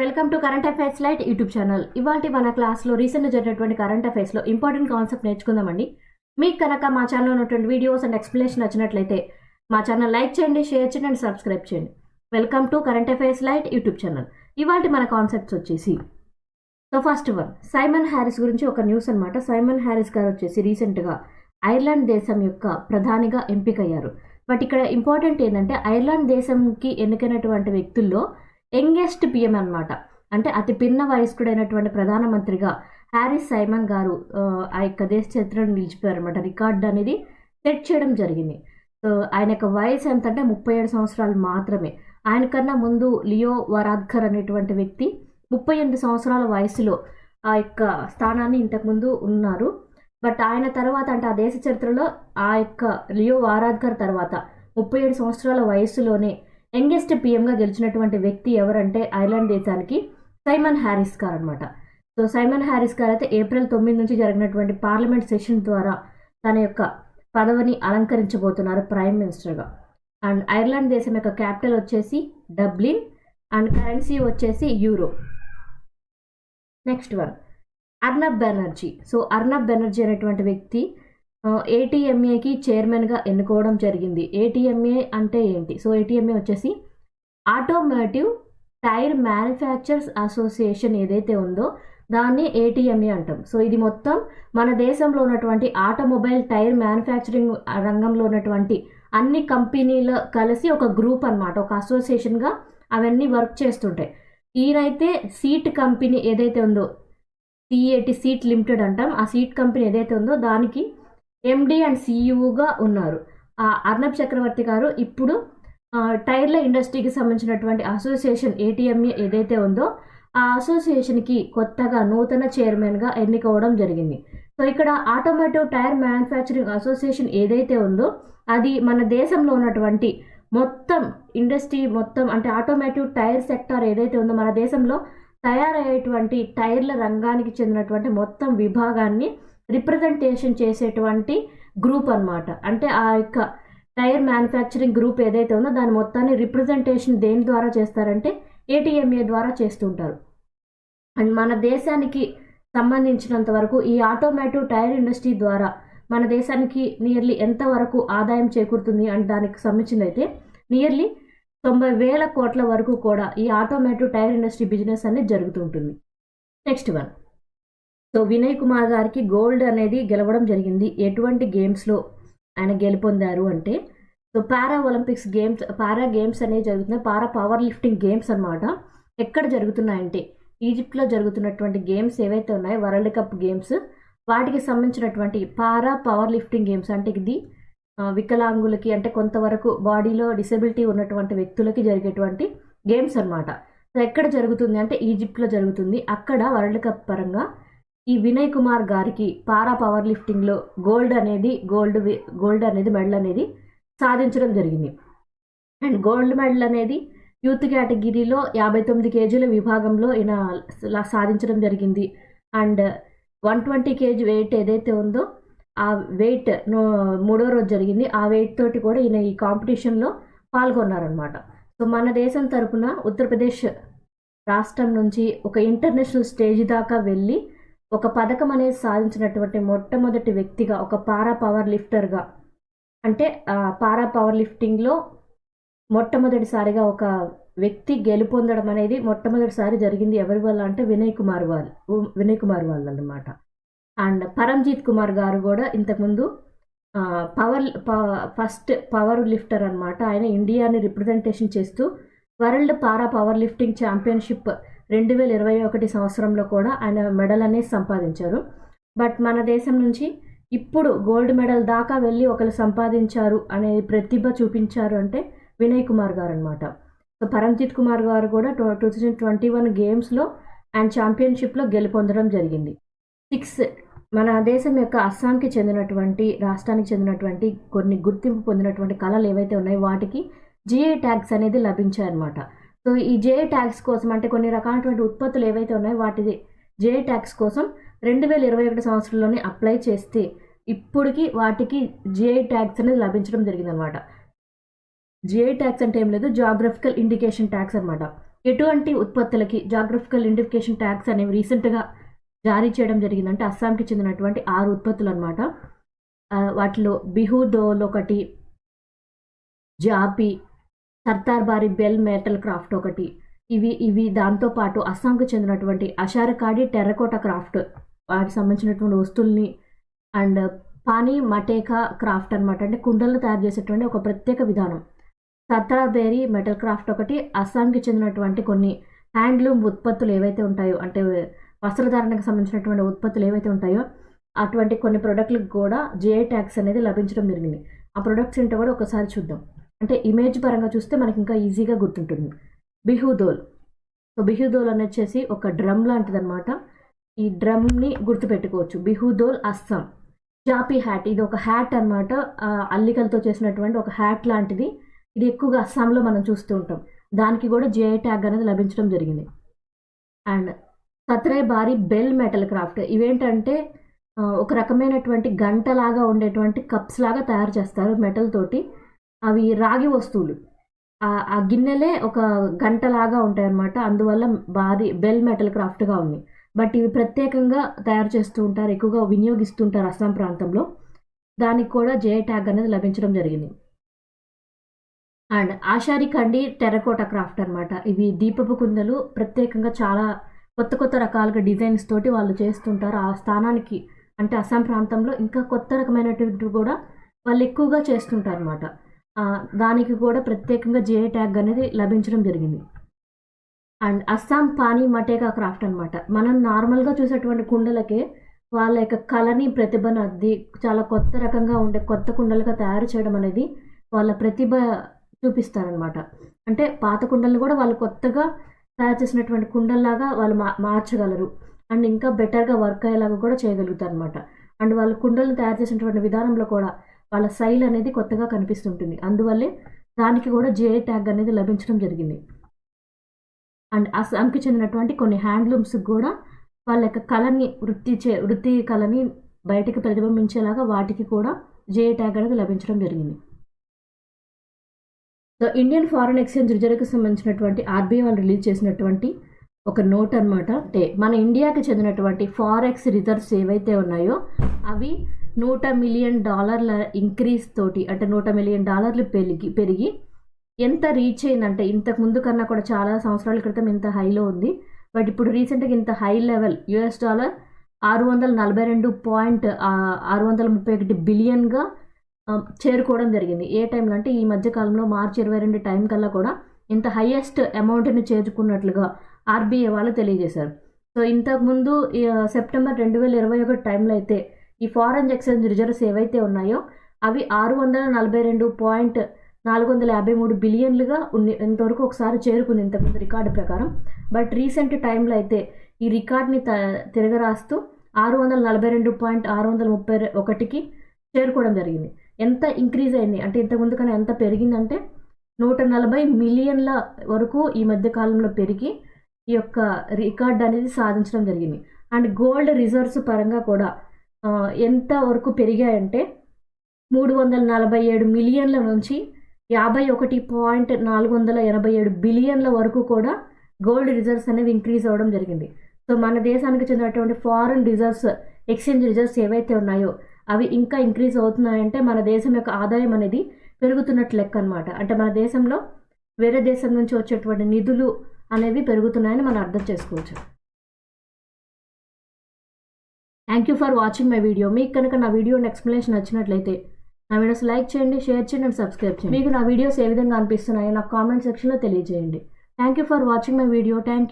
Welcome to current affairs light YouTube channel. ఇవాళ మన క్లాస్లో రీసెంట్గా జరిగినటువంటి కరెంట్ అఫైర్స్లో ఇంపార్టెంట్ కాన్సెప్ట్ నేర్చుకుందామండి. మీకు కనుక మా ఛానల్లో ఉన్నటువంటి వీడియోస్ అండ్ ఎక్స్ప్లెనేషన్ నచ్చినట్లయితే మా ఛానల్ లైక్ చేయండి, షేర్ చేయండి అండ్ సబ్స్క్రైబ్ చేయండి. Welcome to current affairs light YouTube channel. ఇవాళ మన కాన్సెప్ట్స్ వచ్చేసి ఫస్ట్ వన్, సైమన్ హ్యారిస్ గురించి ఒక న్యూస్ అనమాట. సైమన్ హ్యారిస్ గారు వచ్చేసి రీసెంట్గా ఐర్లాండ్ దేశం యొక్క ప్రధానిగా ఎంపికయ్యారు. బట్ ఇక్కడ ఇంపార్టెంట్ ఏంటంటే ఐర్లాండ్ దేశంకి ఎన్నికైనటువంటి వ్యక్తుల్లో యంగెస్ట్ పిఎం అనమాట. అంటే అతి పిన్న వయస్కుడైనటువంటి ప్రధానమంత్రిగా హ్యారిస్ సైమన్ గారు ఆ యొక్క దేశ చరిత్రను నిలిచిపోయారు అనమాట. రికార్డ్ అనేది సెట్ చేయడం జరిగింది. సో ఆయన యొక్క వయసు ఎంత అంటే 37 సంవత్సరాలు మాత్రమే. ఆయన కన్నా ముందు లియో వరాద్కర్ అనేటువంటి వ్యక్తి 38 సంవత్సరాల వయసులో ఆ యొక్క స్థానాన్ని ఇంతకుముందు ఉన్నారు. బట్ ఆయన తర్వాత అంటే ఆ దేశ చరిత్రలో ఆ యొక్క లియో వారాద్కర్ తర్వాత 37 సంవత్సరాల వయసులోనే యంగెస్ట్ పిఎంగా గెలిచినటువంటి వ్యక్తి ఎవరంటే ఐర్లాండ్ దేశానికి సైమన్ హ్యారిస్ గారు అనమాట. సో సైమన్ హ్యారిస్ గారు అయితే ఏప్రిల్ 9 నుంచి జరిగినటువంటి పార్లమెంట్ సెషన్ ద్వారా తన యొక్క పదవిని అలంకరించబోతున్నారు ప్రైమ్ మినిస్టర్గా. అండ్ ఐర్లాండ్ దేశం యొక్క క్యాపిటల్ వచ్చేసి డబ్లిన్ అండ్ కరెన్సీ వచ్చేసి euro. Next one, Arnab Banerjee. So Arnab Banerjee అనేటువంటి వ్యక్తి ఏటీఎంఏకి చైర్మన్గా ఎన్నుకోవడం జరిగింది. ఏటీఎంఏ అంటే ఏంటి? సో ఏటీఎంఏ వచ్చేసి ఆటోమోటివ్ టైర్ మ్యానుఫ్యాక్చరర్స్ అసోసియేషన్ ఏదైతే ఉందో దాన్ని ఏటీఎంఏ అంటాం. సో ఇది మొత్తం మన దేశంలో ఉన్నటువంటి ఆటోమొబైల్ టైర్ మ్యానుఫ్యాక్చరింగ్ రంగంలో ఉన్నటువంటి అన్ని కంపెనీలు కలిసి ఒక గ్రూప్ అనమాట, ఒక అసోసియేషన్గా అవన్నీ వర్క్ చేస్తుంటాయి. ఈయనైతే సీట్ కంపెనీ ఏదైతే ఉందో సిఏటి సీట్ లిమిటెడ్ అంటాం, ఆ సీట్ కంపెనీ ఏదైతే ఉందో దానికి ఎండి అండ్ సిఇఓగా ఉన్నారు. ఆ అర్నబ్ చక్రవర్తి గారు ఇప్పుడు టైర్ల ఇండస్ట్రీకి సంబంధించినటువంటి అసోసియేషన్ ఏటీఎంఏ ఏదైతే ఉందో ఆ అసోసియేషన్కి కొత్తగా నూతన చైర్మన్గా ఎన్నికవడం జరిగింది. సో ఇక్కడ ఆటోమోటివ్ టైర్ మ్యానుఫ్యాక్చరింగ్ అసోసియేషన్ ఏదైతే ఉందో అది మన దేశంలో ఉన్నటువంటి మొత్తం ఇండస్ట్రీ మొత్తం అంటే ఆటోమోటివ్ టైర్ సెక్టార్ ఏదైతే ఉందో మన దేశంలో తయారయ్యేటువంటి టైర్ల రంగానికి చెందినటువంటి మొత్తం విభాగాన్ని రిప్రజెంటేషన్ చేసేటువంటి గ్రూప్ అనమాట. అంటే ఆ యొక్క టైర్ మ్యానుఫ్యాక్చరింగ్ గ్రూప్ ఏదైతే ఉందో దాని మొత్తాన్ని రిప్రజెంటేషన్ దేని ద్వారా చేస్తారంటే ఏటీఎంఏ ద్వారా చేస్తుంటారు. అండ్ మన దేశానికి సంబంధించినంత వరకు ఈ ఆటోమోటివ్ టైర్ ఇండస్ట్రీ ద్వారా మన దేశానికి నియర్లీ ఎంతవరకు ఆదాయం చేకూరుతుంది అంటే దానికి సంబంధించింది అయితే నియర్లీ 90,000 కోట్ల వరకు కూడా ఈ ఆటోమోటివ్ టైర్ ఇండస్ట్రీ బిజినెస్ అనేది జరుగుతుంటుంది. Next one, so Vinay Kumar గారికి గోల్డ్ అనేది గెలవడం జరిగింది. ఎటువంటి గేమ్స్లో ఆయన గెలుపొందారు అంటే సో పారా గేమ్స్ అనేవి జరుగుతున్నాయి. పారా పవర్ లిఫ్టింగ్ గేమ్స్ అనమాట. ఎక్కడ జరుగుతున్నాయంటే ఈజిప్ట్లో జరుగుతున్నటువంటి గేమ్స్ ఏవైతే ఉన్నాయో వరల్డ్ కప్ గేమ్స్ వాటికి సంబంధించినటువంటి పారా పవర్ లిఫ్టింగ్ గేమ్స్ అంటే ఇది వికలాంగులకి అంటే కొంతవరకు బాడీలో డిసెబిలిటీ ఉన్నటువంటి వ్యక్తులకి జరిగేటువంటి గేమ్స్ అనమాట. సో ఎక్కడ జరుగుతుంది అంటే ఈజిప్ట్లో జరుగుతుంది. అక్కడ వరల్డ్ కప్ పరంగా ఈ వినయ్ కుమార్ గారికి పారా పవర్ లిఫ్టింగ్లో గోల్డ్ అనేది మెడల్ అనేది సాధించడం జరిగింది. అండ్ గోల్డ్ మెడల్ అనేది యూత్ కేటగిరీలో 59 కేజీల విభాగంలో ఈయన సాధించడం జరిగింది. అండ్ 120 కేజీ వెయిట్ ఏదైతే ఉందో ఆ వెయిట్ 3వ రోజు జరిగింది. ఆ వెయిట్ తోటి కూడా ఈయన ఈ కాంపిటీషన్లో పాల్గొన్నారనమాట. సో మన దేశం తరపున ఉత్తరప్రదేశ్ రాష్ట్రం నుంచి ఒక ఇంటర్నేషనల్ స్టేజ్ దాకా వెళ్ళి ఒక పథకం అనేది సాధించినటువంటి మొట్టమొదటి వ్యక్తిగా ఒక పారా పవర్ లిఫ్టర్గా అంటే పారా పవర్ లిఫ్టింగ్లో మొట్టమొదటిసారిగా ఒక వ్యక్తి గెలుపొందడం అనేది మొట్టమొదటిసారి జరిగింది. ఎవరి వల్ల అంటే వినయ్ కుమార్ వాళ్ళు అనమాట. అండ్ పరంజీత్ కుమార్ గారు కూడా ఇంతకుముందు ఫస్ట్ పవర్ లిఫ్టర్ అనమాట. ఆయన ఇండియాని రిప్రజెంటేషన్ చేస్తూ వరల్డ్ పారా పవర్ లిఫ్టింగ్ ఛాంపియన్షిప్ 2021 సంవత్సరంలో కూడా ఆయన మెడల్ అనేది సంపాదించారు. బట్ మన దేశం నుంచి ఇప్పుడు గోల్డ్ మెడల్ దాకా వెళ్ళి ఒకరు సంపాదించారు అనే ప్రతిభ చూపించారు అంటే వినయ్ కుమార్ గారు అనమాట. సో పరంజిత్ కుమార్ గారు కూడా 2021 గేమ్స్లో అండ్ ఛాంపియన్షిప్లో గెలుపొందడం జరిగింది. 6 మన దేశం యొక్క అస్సాంకి చెందినటువంటి రాష్ట్రానికి చెందినటువంటి కొన్ని గుర్తింపు పొందినటువంటి కళలు ఏవైతే ఉన్నాయో వాటికి జిఐ ట్యాగ్స్ అనేది లభించాయన్నమాట. సో ఈ జిఐ ట్యాగ్స్ కోసం అంటే కొన్ని రకాలైనటువంటి ఉత్పత్తులు ఏవైతే ఉన్నాయో వాటి జిఐ ట్యాగ్స్ కోసం 2021 సంవత్సరంలోనే అప్లై చేస్తే ఇప్పటికి వాటికి జిఐ ట్యాగ్స్ అనేది లభించడం జరిగిందనమాట. జిఐ ట్యాగ్స్ అంటే ఏం లేదు, జియోగ్రఫికల్ ఇండికేషన్ ట్యాగ్స్ అనమాట. ఎటువంటి ఉత్పత్తులకి జాగ్రఫికల్ ఇండికేషన్ ట్యాగ్స్ అనేవి రీసెంట్గా జారీ చేయడం జరిగిందంటే అస్సాంకి చెందినటువంటి 6 ఉత్పత్తులు అనమాట. వాటిలో బిహు దోల్ ఒకటి, జాపి, సర్దార్ బారి బెల్ మెటల్ క్రాఫ్ట్ ఒకటి. ఇవి దాంతోపాటు అస్సాంకి చెందినటువంటి అషారకాడి టెర్రకోట క్రాఫ్ట్ వాటికి సంబంధించినటువంటి వస్తువుల్ని అండ్ పానీ మటేకా క్రాఫ్ట్ అనమాట, అంటే కుండలను తయారు చేసేటువంటి ఒక ప్రత్యేక విధానం. సర్దార్ బేరీ మెటల్ క్రాఫ్ట్ ఒకటి. అస్సాంకి చెందినటువంటి కొన్ని హ్యాండ్లూమ్ ఉత్పత్తులు ఏవైతే ఉంటాయో, అంటే వస్త్రధారణకు సంబంధించినటువంటి ఉత్పత్తులు ఏవైతే ఉంటాయో అటువంటి కొన్ని ప్రొడక్ట్లకు కూడా జిఐ ట్యాగ్స్ అనేది లభించడం జరిగింది. ఆ ప్రొడక్ట్స్ ఏంటో కూడా ఒకసారి చూద్దాం. అంటే ఇమేజ్ పరంగా చూస్తే మనకి ఇంకా ఈజీగా గుర్తుంటుంది. బిహు దోల్. సో బిహు దోల్ అని వచ్చేసి ఒక డ్రమ్ లాంటిది అనమాట. ఈ డ్రమ్ని గుర్తుపెట్టుకోవచ్చు. బిహు దోల్ అస్సాం. జాపీ హ్యాట్, ఇది ఒక హ్యాట్ అనమాట, అల్లికలతో చేసినటువంటి ఒక హ్యాట్ లాంటిది. ఇది ఎక్కువగా అస్సాంలో మనం చూస్తూ ఉంటాం. దానికి కూడా జిఐ ట్యాగ్ అనేది లభించడం జరిగింది. అండ్ సత్రాయ్ బారి బెల్ మెటల్ క్రాఫ్ట్. ఇవేంటంటే ఒక రకమైనటువంటి గంటలాగా ఉండేటువంటి కప్స్ లాగా తయారు చేస్తారు మెటల్ తోటి. అవి రాగి వస్తువులు. ఆ గిన్నెలే ఒక గంటలాగా ఉంటాయి అన్నమాట. అందువల్ల బారి బెల్ మెటల్ క్రాఫ్ట్గా ఉంది. బట్ ఇవి ప్రత్యేకంగా తయారు చేస్తూ ఉంటారు, ఎక్కువగా వినియోగిస్తుంటారు అస్సాం ప్రాంతంలో. దానికి కూడా జిఐ ట్యాగ్ అనేది లభించడం జరిగింది. అండ్ ఆషారికండి టెర్రకోట క్రాఫ్ట్ అనమాట. ఇవి దీపపు కుందలు ప్రత్యేకంగా చాలా కొత్త కొత్త రకాలుగా డిజైన్స్ తోటి వాళ్ళు చేస్తుంటారు. ఆ స్థానానికి అంటే అస్సాం ప్రాంతంలో ఇంకా కొత్త రకమైనటువంటి కూడా వాళ్ళు ఎక్కువగా చేస్తుంటారు అనమాట. దానికి కూడా ప్రత్యేకంగా జిఐ ట్యాగ్ అనేది లభించడం జరిగింది. అండ్ అస్సాం పానీ మటేకా క్రాఫ్ట్ అనమాట. మనం నార్మల్గా చూసేటువంటి కుండలకే వాళ్ళ యొక్క కళని ప్రతిభను అద్ది చాలా కొత్త రకంగా ఉండే కొత్త కుండలుగా తయారు చేయడం అనేది వాళ్ళ ప్రతిభ చూపిస్తారనమాట. అంటే పాత కుండలను కూడా వాళ్ళు కొత్తగా తయారు చేసినటువంటి కుండల్లాగా వాళ్ళు మార్చగలరు. అండ్ ఇంకా బెటర్గా వర్క్ అయ్యేలాగా కూడా చేయగలుగుతారు అనమాట. అండ్ వాళ్ళు కుండలను తయారు చేసినటువంటి విధానంలో కూడా వాళ్ళ శైలి అనేది కొత్తగా కనిపిస్తుంటుంది. అందువల్లే దానికి కూడా జిఐ ట్యాగ్ అనేది లభించడం జరిగింది. అండ్ అస్సాంకి చెందినటువంటి కొన్ని హ్యాండ్లూమ్స్కి కూడా వాళ్ళ యొక్క కళని వృత్తి కళని బయటికి ప్రతిబింబించేలాగా వాటికి కూడా జిఐ ట్యాగ్ అనేది లభించడం జరిగింది. సో ఇండియన్ ఫారెన్ ఎక్స్చేంజ్ రిజర్వ్కి సంబంధించినటువంటి ఆర్బీఐ వాళ్ళు రిలీజ్ చేసినటువంటి ఒక నోట్ అనమాట. అంటే మన ఇండియాకి చెందినటువంటి ఫారెక్స్ రిజర్వ్స్ ఏవైతే ఉన్నాయో అవి $100 మిలియన్ ఇంక్రీజ్ తోటి, అంటే $100 మిలియన్ పెరిగి ఎంత రీచ్ అయిందంటే ఇంతకు ముందు కన్నా కూడా చాలా సంవత్సరాల క్రితం ఇంత హైలో ఉంది. బట్ ఇప్పుడు రీసెంట్గా ఇంత హై లెవెల్ $642.631 బిలియన్గా చేరుకోవడం జరిగింది. ఏ టైంలో అంటే ఈ మధ్యకాలంలో మార్చి 22 టైం కల్లా కూడా ఇంత హైయెస్ట్ అమౌంట్ని చేర్చుకున్నట్లుగా ఆర్బీఐ వాళ్ళు తెలియజేశారు. సో ఇంతకుముందు సెప్టెంబర్ 2021 టైంలో అయితే ఈ ఫారెన్ ఎక్స్చేంజ్ రిజర్వ్స్ ఏవైతే ఉన్నాయో అవి $642.453 బిలియన్లుగా ఇంతవరకు ఒకసారి చేరుకుంది ఇంతకుముందు రికార్డు ప్రకారం. బట్ రీసెంట్ టైంలో అయితే ఈ రికార్డ్ని తిరగరాస్తూ $642.631కి చేరుకోవడం జరిగింది. ఎంత ఇంక్రీజ్ అయింది అంటే ఇంతకుముందు కన్నా ఎంత పెరిగిందంటే 140 మిలియన్ల వరకు ఈ మధ్య కాలంలో పెరిగి ఈ యొక్క రికార్డ్ అనేది సాధించడం జరిగింది. అండ్ గోల్డ్ రిజర్వ్స్ పరంగా కూడా ఎంత వరకు పెరిగాయంటే 347 మిలియన్ల నుంచి 51.487 బిలియన్ల వరకు కూడా గోల్డ్ రిజర్వ్స్ అనేవి ఇంక్రీజ్ అవ్వడం జరిగింది. సో మన దేశానికి చెందినటువంటి ఫారెన్ రిజర్వ్స్ ఎక్స్చేంజ్ రిజర్వ్స్ ఏవైతే ఉన్నాయో అవి ఇంకా ఇంక్రీజ్ అవుతున్నాయంటే మన దేశం యొక్క ఆదాయం అనేది పెరుగుతున్నట్లు లెక్క అనమాట. అంటే మన దేశంలో వేరే దేశం నుంచి వచ్చేటువంటి నిధులు అనేవి పెరుగుతున్నాయని మనం అర్థం చేసుకోవచ్చు. Thank you for watching my video. మీకు కనుక నా వీడియో ఎక్స్ప్లెనేషన్ నచ్చినట్లయితే నా వీడియోస్ లైక్ చేయండి, షేర్ చేయండి అండ్ సబ్స్క్రైబ్ చేయండి. మీకు నా వీడియోస్ ఏ విధంగా అనిపిస్తున్నాయో నాకు కామెంట్ సెక్షన్లో తెలియజేయండి. Thank you for watching my video. Thank you.